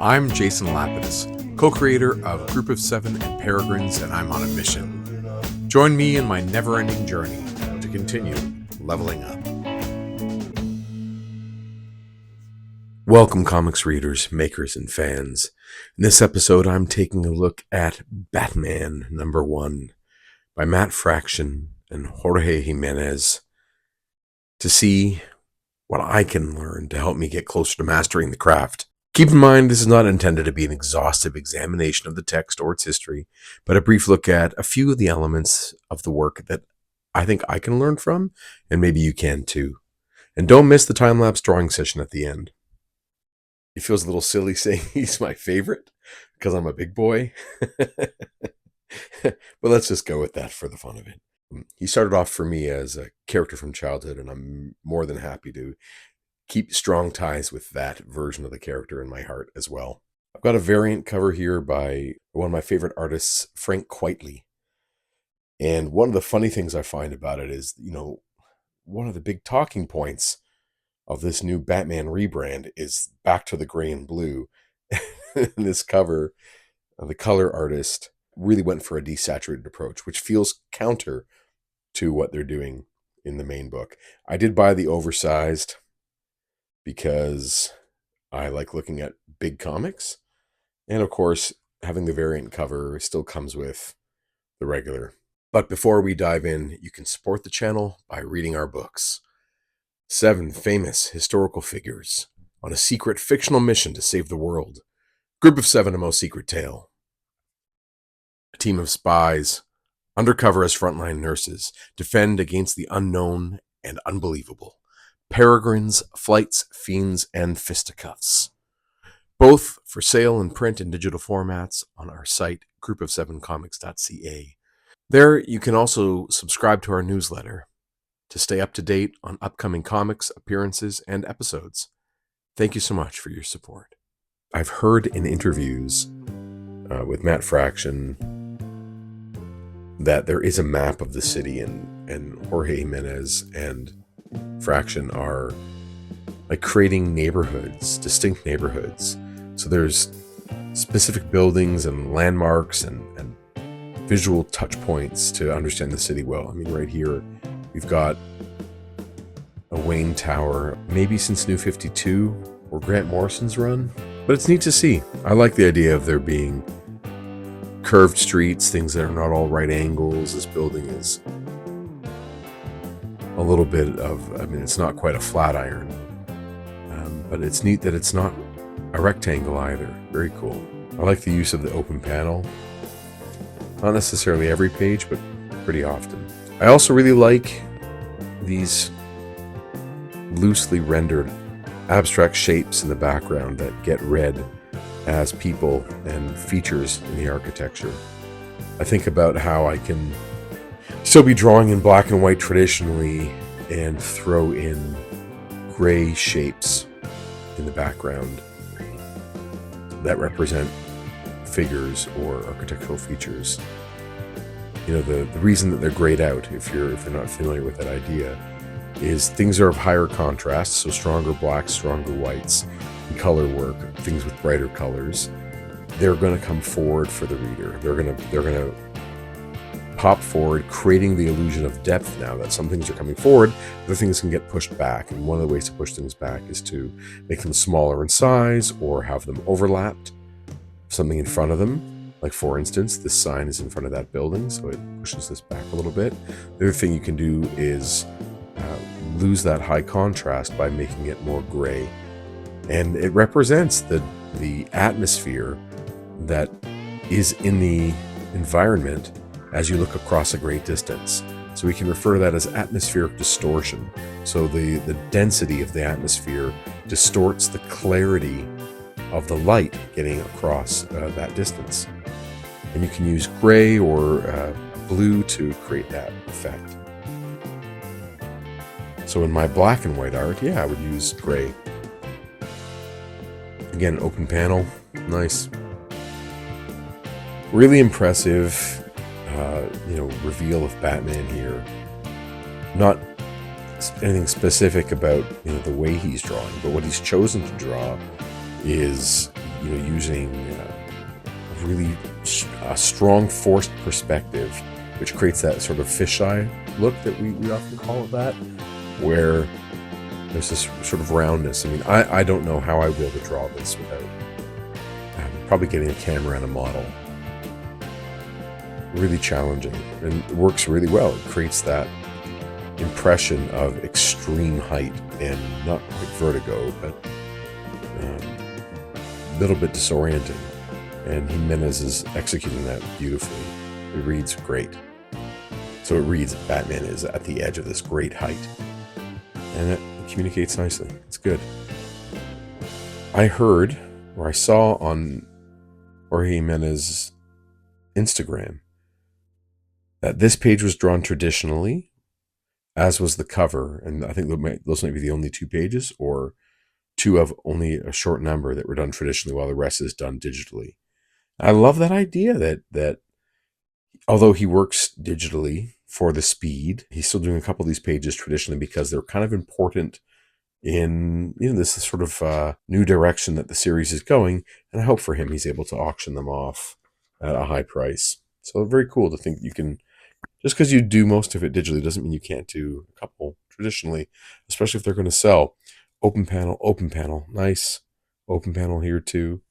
I'm Jason Lapidus, co-creator of Group of Seven and Peregrines, and I'm on a mission. Join me in my never-ending journey to continue leveling up. Welcome, comics readers, makers, and fans. In this episode, I'm taking a look at Batman #1 by Matt Fraction and Jorge Jimenez to see what I can learn to help me get closer to mastering the craft. Keep in mind, this is not intended to be an exhaustive examination of the text or its history, but a brief look at a few of the elements of the work that I think I can learn from, and maybe you can too. And don't miss the time-lapse drawing session at the end. It feels a little silly saying he's my favorite because I'm a big boy. But let's just go with that for the fun of it. He started off for me as a character from childhood, and I'm more than happy to keep strong ties with that version of the character in my heart as well. I've got a variant cover here by one of my favorite artists, Frank Quitely. And one of the funny things I find about it is, one of the big talking points of this new Batman rebrand is back to the gray and blue. This cover, the color artist really went for a desaturated approach, which feels counter to what they're doing in the main book. I did buy the oversized because I like looking at big comics. And of course, having the variant cover still comes with the regular. But before we dive in, you can support the channel by reading our books. 7 famous historical figures on a secret fictional mission to save the world. Group of 7, A Most Secret Tale. A team of spies, undercover as frontline nurses, defend against the unknown and unbelievable. Peregrines, Flights, Fiends, and Fisticuffs. Both for sale in print and digital formats on our site, groupofsevencomics.ca. There, you can also subscribe to our newsletter to stay up to date on upcoming comics, appearances, and episodes. Thank you so much for your support. I've heard in interviews with Matt Fraction that there is a map of the city, and Jorge Jimenez and Fraction are like creating neighborhoods, distinct neighborhoods. So there's specific buildings and landmarks and visual touch points to understand the city well. I mean, right here, we've got a Wayne Tower, maybe since New 52 or Grant Morrison's run, but it's neat to see. I like the idea of there being curved streets, things that are not all right angles. This building is a little bit of, it's not quite a flat iron, but it's neat that it's not a rectangle either. Very cool. I like the use of the open panel. Not necessarily every page, but pretty often. I also really like these loosely rendered abstract shapes in the background that get read as people and features in the architecture. I think about how I can still be drawing in black and white traditionally and throw in gray shapes in the background that represent figures or architectural features. The reason that they're grayed out, if you're not familiar with that idea, is things are of higher contrast, so stronger blacks, stronger whites, and color work, things with brighter colors, they're going to come forward for the reader. They're going to pop forward, creating the illusion of depth now that some things are coming forward, other things can get pushed back. And one of the ways to push things back is to make them smaller in size or have them overlapped, something in front of them. Like, for instance, this sign is in front of that building, so it pushes this back a little bit. The other thing you can do is lose that high contrast by making it more gray. And it represents the atmosphere that is in the environment as you look across a great distance. So we can refer to that as atmospheric distortion. So the density of the atmosphere distorts the clarity of the light getting across that distance. And you can use gray or blue to create that effect. So in my black and white art, I would use gray. Again, open panel, nice. Really impressive, reveal of Batman here. Not anything specific about the way he's drawing, but what he's chosen to draw is using a really strong forced perspective, which creates that sort of fisheye look that we often call it that, where there's this sort of roundness. I mean, I don't know how I would be able to draw this without probably getting a camera and a model. Really challenging, and it works really well. It creates that impression of extreme height and not quite vertigo, but a little bit disorienting. And Jimenez is executing that beautifully. It reads great. So it reads Batman is at the edge of this great height, and it communicates nicely. It's good. I heard, or I saw on Jorge Jimenez's Instagram, that this page was drawn traditionally, as was the cover, and I think those might be the only 2 pages, or 2 of only a short number that were done traditionally, while the rest is done digitally. I love that idea that although he works digitally for the speed, he's still doing a couple of these pages traditionally because they're kind of important in this sort of new direction that the series is going, and I hope for him he's able to auction them off at a high price. So very cool to think you can, just because you do most of it digitally doesn't mean you can't do a couple traditionally, especially if they're going to sell. Open panel, nice. Open panel here too.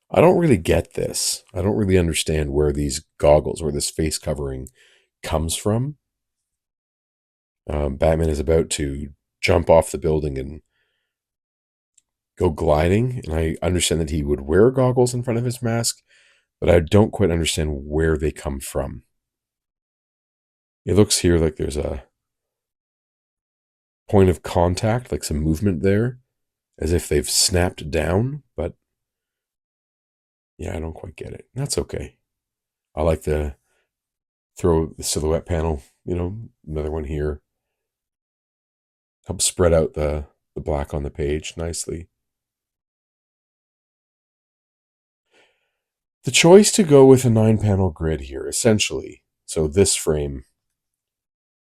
I don't really get this. I don't really understand where these goggles, where this face covering comes from. Batman is about to jump off the building and go gliding, and I understand that he would wear goggles in front of his mask, but I don't quite understand where they come from. It looks here like there's a point of contact, like some movement there, as if they've snapped down, but yeah, I don't quite get it. That's okay. I like to throw the silhouette panel, another one here. Help spread out the black on the page nicely. The choice to go with a 9-panel grid here, essentially. So this frame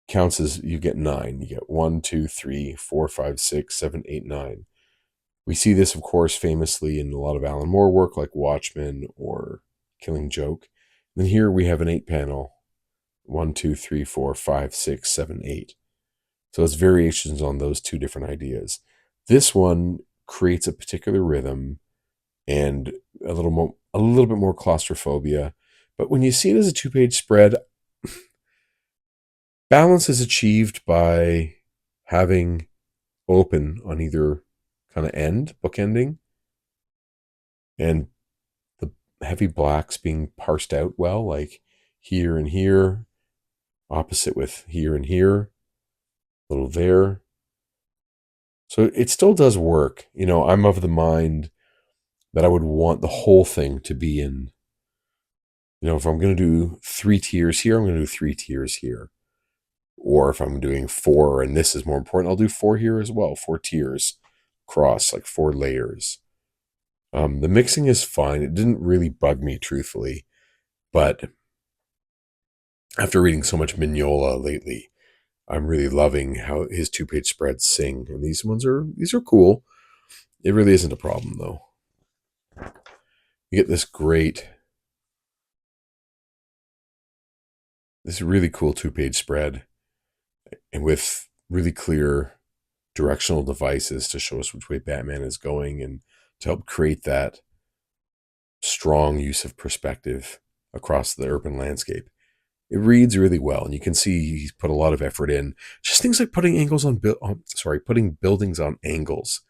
counts as you get 9. You get 1, 2, 3, 4, 5, 6, 7, 8, 9. We see this, of course, famously in a lot of Alan Moore work like Watchmen or Killing Joke. Then here we have an 8-panel. 1, 2, 3, 4, 5, 6, 7, 8. So it's variations on those 2 different ideas. This one creates a particular rhythm and a little bit more claustrophobia. But when you see it as a 2-page spread, balance is achieved by having open on either kind of end, bookending, and the heavy blacks being parsed out well, like here and here, opposite with here and here, a little there. So it still does work. I'm of the mind that I would want the whole thing to be in, if I'm going to do 3 tiers here, I'm going to do 3 tiers here. Or if I'm doing 4, and this is more important, I'll do 4 here as well. 4 tiers across, like 4 layers. The mixing is fine. It didn't really bug me, truthfully. But after reading so much Mignola lately, I'm really loving how his 2-page spreads sing. And these are cool. It really isn't a problem, though. You get this really cool 2-page spread, and with really clear directional devices to show us which way Batman is going and to help create that strong use of perspective across the urban landscape. It reads really well, and you can see he's put a lot of effort in. Just things like putting putting buildings on angles.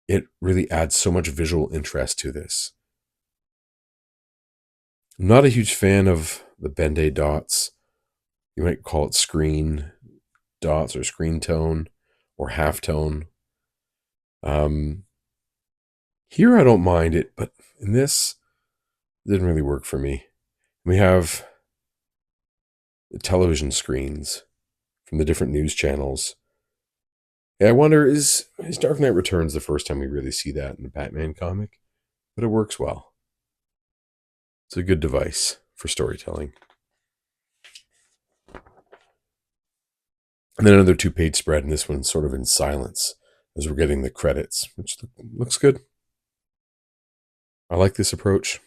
It really adds so much visual interest to this. I'm not a huge fan of the Ben-Day dots. You might call it screen dots or screen tone or halftone. Here I don't mind it, but in this, it didn't really work for me. We have the television screens from the different news channels. Yeah, I wonder, is Dark Knight Returns the first time we really see that in a Batman comic? But it works well. It's a good device for storytelling. And then another 2-page spread, and this one's sort of in silence as we're getting the credits, which looks good. I like this approach.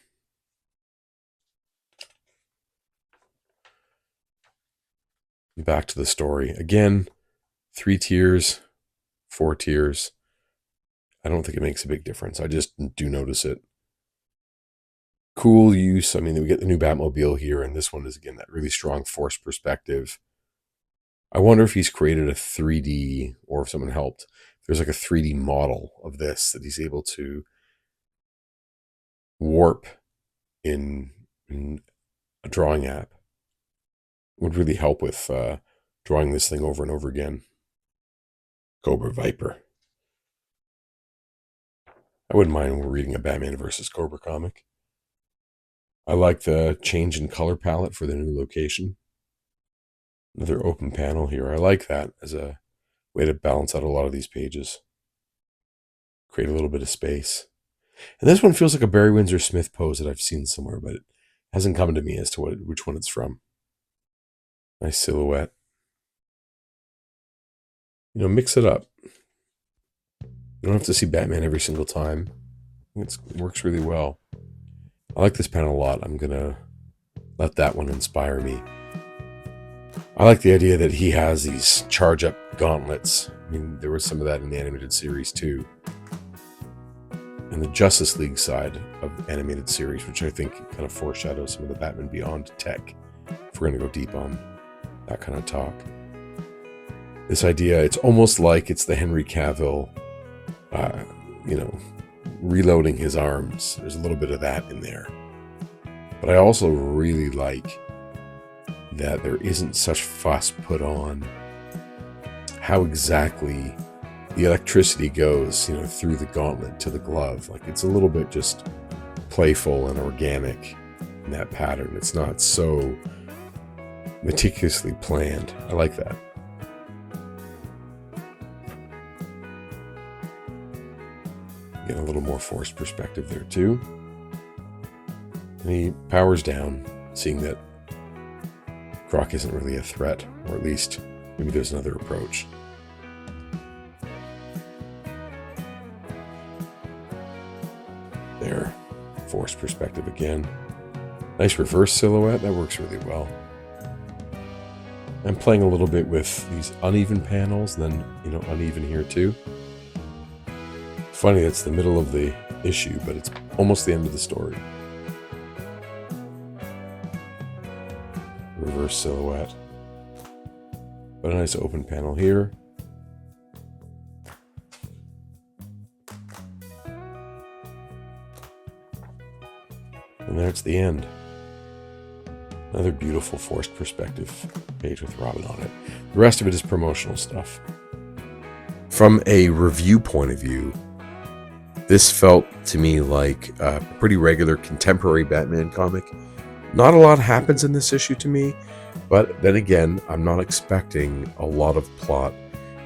Back to the story. Again, 3 tiers, 4 tiers. I don't think it makes a big difference. I just do notice it. Cool use. I mean, we get the new Batmobile here, and this one is, again, that really strong force perspective. I wonder if he's created a 3D, or if someone helped. There's like a 3D model of this that he's able to warp in a drawing app. Would really help with drawing this thing over and over again. Cobra Viper. I wouldn't mind when we're reading a Batman versus Cobra comic. I like the change in color palette for the new location. Another open panel here. I like that as a way to balance out a lot of these pages. Create a little bit of space. And this one feels like a Barry Windsor Smith pose that I've seen somewhere, but it hasn't come to me as to which one it's from. Nice silhouette. You know, mix it up. You don't have to see Batman every single time. It works really well. I like this panel a lot. I'm going to let that one inspire me. I like the idea that he has these charge-up gauntlets. I mean, there was some of that in the animated series too. And the Justice League side of the animated series, which I think kind of foreshadows some of the Batman Beyond tech, if we're going to go deep on that kind of talk. This idea, it's almost like it's the Henry Cavill, reloading his arms. There's a little bit of that in there. But I also really like that there isn't such fuss put on how exactly the electricity goes, through the gauntlet to the glove. Like, it's a little bit just playful and organic in that pattern. It's not so meticulously planned. I like that. Get a little more forced perspective there too. And he powers down, seeing that Croc isn't really a threat, or at least maybe there's another approach. There, forced perspective again. Nice reverse silhouette, that works really well. I'm playing a little bit with these uneven panels, and then, uneven here too. Funny, it's the middle of the issue, but it's almost the end of the story. Reverse silhouette. But a nice open panel here. And there's the end. Another beautiful forced perspective page with Robin on it. The rest of it is promotional stuff. From a review point of view, this felt to me like a pretty regular contemporary Batman comic. Not a lot happens in this issue to me, but then again, I'm not expecting a lot of plot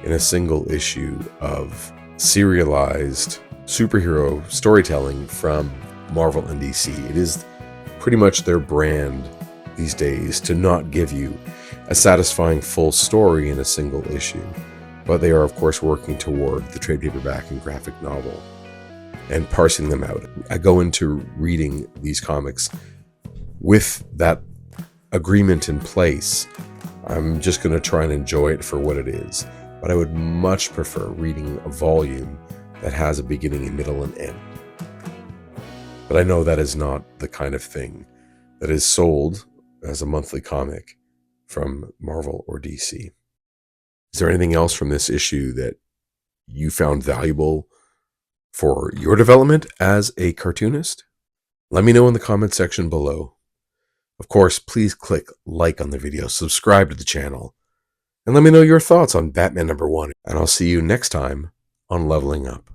in a single issue of serialized superhero storytelling from Marvel and DC. It is pretty much their brand these days to not give you a satisfying full story in a single issue. But they are, of course, working toward the trade paperback and graphic novel and parsing them out. I go into reading these comics with that agreement in place. I'm just going to try and enjoy it for what it is. But I would much prefer reading a volume that has a beginning, a middle, and end. But I know that is not the kind of thing that is sold as a monthly comic from Marvel or DC. Is there anything else from this issue that you found valuable for your development as a cartoonist? Let me know in the comment section below. Of course, please click like on the video, subscribe to the channel, and let me know your thoughts on Batman #1. And I'll see you next time on Leveling Up.